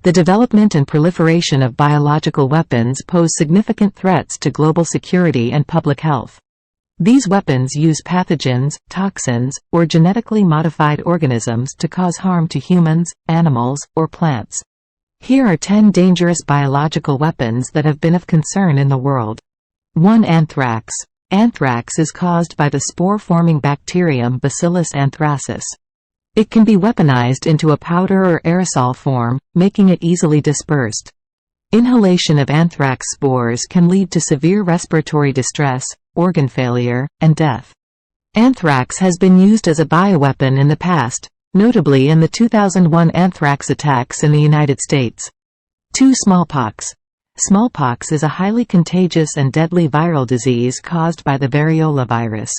The development and proliferation of biological weapons pose significant threats to global security and public health. These weapons use pathogens, toxins, or genetically modified organisms to cause harm to humans, animals, or plants. Here are 10 dangerous biological weapons that have been of concern in the world. 1. Anthrax. Anthrax is caused by the spore-forming bacterium Bacillus anthracis. It can be weaponized into a powder or aerosol form, making it easily dispersed. Inhalation of anthrax spores can lead to severe respiratory distress, organ failure, and death. Anthrax has been used as a bioweapon in the past, notably in the 2001 anthrax attacks in the United States. 2. Smallpox. Smallpox is a highly contagious and deadly viral disease caused by the variola virus.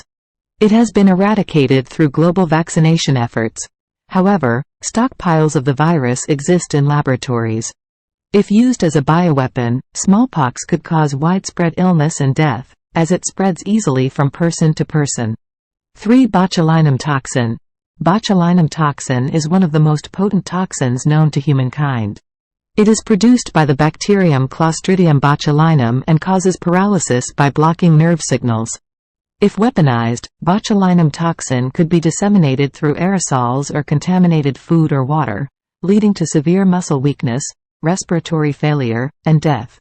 It has been eradicated through global vaccination efforts. However, stockpiles of the virus exist in laboratories. If used as a bioweapon, smallpox could cause widespread illness and death, as it spreads easily from person to person. 3. Botulinum toxin. Botulinum toxin is one of the most potent toxins known to humankind. It is produced by the bacterium Clostridium botulinum and causes paralysis by blocking nerve signals. If weaponized, botulinum toxin could be disseminated through aerosols or contaminated food or water, leading to severe muscle weakness, respiratory failure, and death.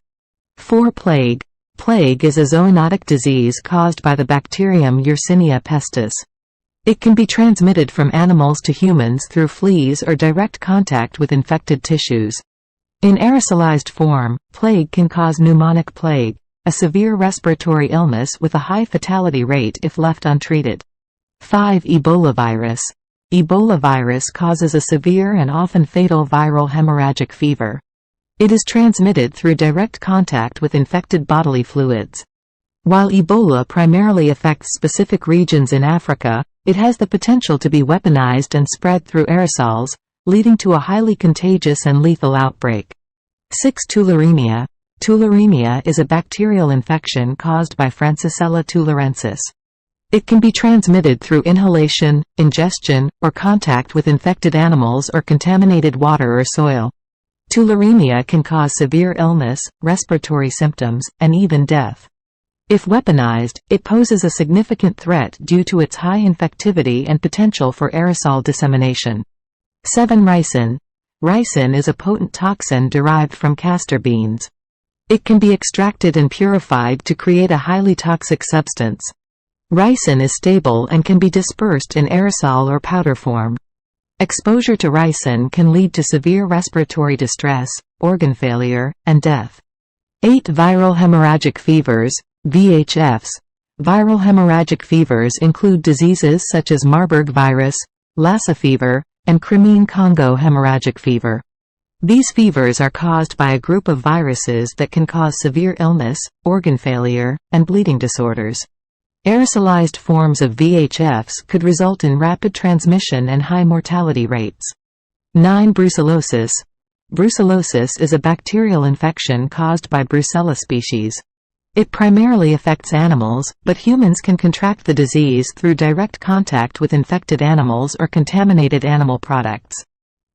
4. Plague. Plague is a zoonotic disease caused by the bacterium Yersinia pestis. It can be transmitted from animals to humans through fleas or direct contact with infected tissues. In aerosolized form, plague can cause pneumonic plague, a severe respiratory illness with a high fatality rate if left untreated. 5. Ebola virus. Ebola virus causes a severe and often fatal viral hemorrhagic fever. It is transmitted through direct contact with infected bodily fluids. While Ebola primarily affects specific regions in Africa, it has the potential to be weaponized and spread through aerosols, leading to a highly contagious and lethal outbreak. 6. Tularemia. Tularemia is a bacterial infection caused by Francisella tularensis. It can be transmitted through inhalation, ingestion, or contact with infected animals or contaminated water or soil. Tularemia can cause severe illness, respiratory symptoms, and even death. If weaponized, it poses a significant threat due to its high infectivity and potential for aerosol dissemination. 7. Ricin. Ricin is a potent toxin derived from castor beans. It can be extracted and purified to create a highly toxic substance. Ricin is stable and can be dispersed in aerosol or powder form. Exposure to ricin can lead to severe respiratory distress, organ failure, and death. 8. Viral hemorrhagic fevers, VHFs. Viral hemorrhagic fevers include diseases such as Marburg virus, Lassa fever, and Crimean Congo hemorrhagic fever. These fevers are caused by a group of viruses that can cause severe illness, organ failure, and bleeding disorders. Aerosolized forms of VHFs could result in rapid transmission and high mortality rates. 9. Brucellosis. Brucellosis is a bacterial infection caused by Brucella species. It primarily affects animals, but humans can contract the disease through direct contact with infected animals or contaminated animal products.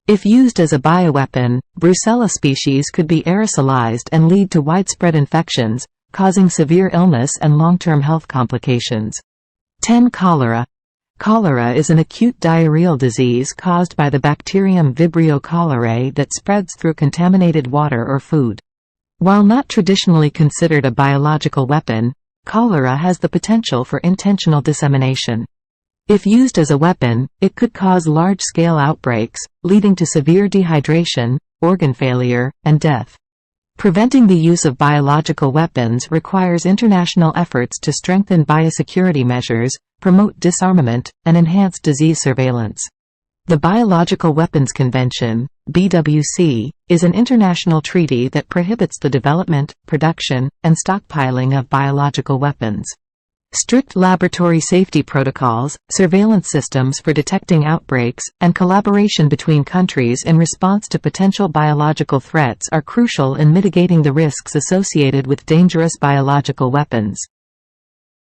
If used as a bioweapon, Brucella species could be aerosolized and lead to widespread infections, causing severe illness and long-term health complications. 10. Cholera. Cholera is an acute diarrheal disease caused by the bacterium Vibrio cholerae that spreads through contaminated water or food. While not traditionally considered a biological weapon, cholera has the potential for intentional dissemination. If used as a weapon, it could cause large-scale outbreaks, leading to severe dehydration, organ failure, and death. Preventing the use of biological weapons requires international efforts to strengthen biosecurity measures, promote disarmament, and enhance disease surveillance. The Biological Weapons Convention, BWC, is an international treaty that prohibits the development, production, and stockpiling of biological weapons. Strict laboratory safety protocols, surveillance systems for detecting outbreaks, and collaboration between countries in response to potential biological threats are crucial in mitigating the risks associated with dangerous biological weapons.